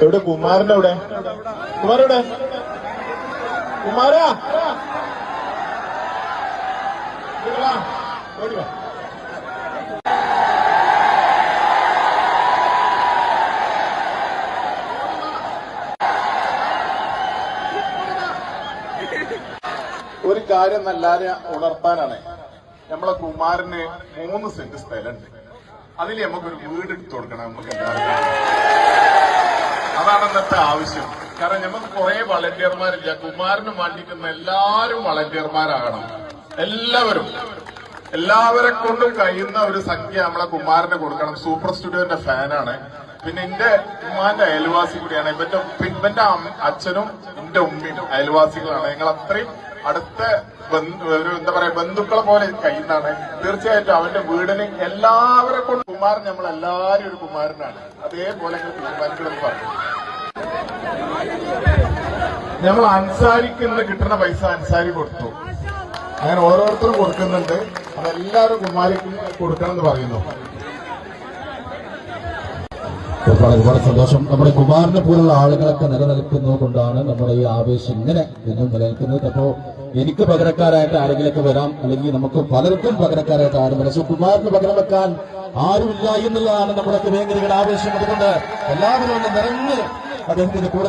എവിടെ കുമാരന്റെ എവിടെ? കുമാരെവിടെ? കുമാരാ ഒരു കാര്യം നല്ലാരും ഉണർത്താനാണ്. നമ്മളെ കുമാരന് 3 സെന്റ് സ്ഥലമുണ്ട്. അതിൽ നമുക്കൊരു വീട് എടുത്തു കൊടുക്കണം. നമുക്ക് അതാണ് ഇന്നത്തെ ആവശ്യം. കാരണം നമുക്ക് കുറെ വളണ്ടിയർമാരില്ല. കുമാരന് വേണ്ടിക്കുന്ന എല്ലാവരും വളണ്ടിയർമാരാകണം. എല്ലാവരെ കൊണ്ടും കഴിയുന്ന ഒരു സംഖ്യ നമ്മളെ കുമാരന് കൊടുക്കണം. സൂപ്പർ സ്റ്റുഡിയോന്റെ ഫാനാണ്. പിന്നെ എന്റെ ഉമ്മാന്റെ അയൽവാസി കൂടിയാണ്. ഇവന്റെ അച്ഛനും എന്റെ ഉമ്മയും അയൽവാസികളാണ്. ഞങ്ങൾ അത്രയും അടുത്ത ഒരു എന്താ പറയാ ബന്ധുക്കളെ പോലെ കഴിയുന്നതാണ്. തീർച്ചയായിട്ടും അവന്റെ വീടിന് എല്ലാവരെ കൊണ്ട് കുമാരൻ നമ്മളെല്ലാരും ഒരു കുമാരനാണ്. അതേപോലെ കുമാരൻ പറഞ്ഞു നമ്മൾ അൻസാരിക്ക് കിട്ടുന്ന പൈസ അൻസാരി കൊടുത്തു. അങ്ങനെ ഓരോരുത്തരും കൊടുക്കുന്നുണ്ട്. അതെല്ലാവരും കുമാരിക്കും കൊടുക്കണം എന്ന് പറയുന്നു. ഒരുപാട് സന്തോഷം. നമ്മുടെ കുമാരനെ പോലുള്ള ആളുകളൊക്കെ നിലനിൽക്കുന്നത് കൊണ്ടാണ് നമ്മുടെ ഈ ആവേശം ഇങ്ങനെ എന്നും നിലനിൽക്കുന്നത്. അപ്പോ എനിക്ക് പകരക്കാരായിട്ട് ആരെങ്കിലൊക്കെ വരാം, അല്ലെങ്കിൽ നമുക്ക് പലർക്കും പകരക്കാരായിട്ട് ആരും വരാം. പക്ഷെ കുമാരന് പകരം വെക്കാൻ ആരുമില്ല എന്നുള്ളതാണ് നമ്മുടെ വേങ്ങരയുടെ ആവേശം. അതുകൊണ്ട് എല്ലാവരും ഒന്ന് നിറഞ്ഞ് അദ്ദേഹത്തിന്റെ കൂടെ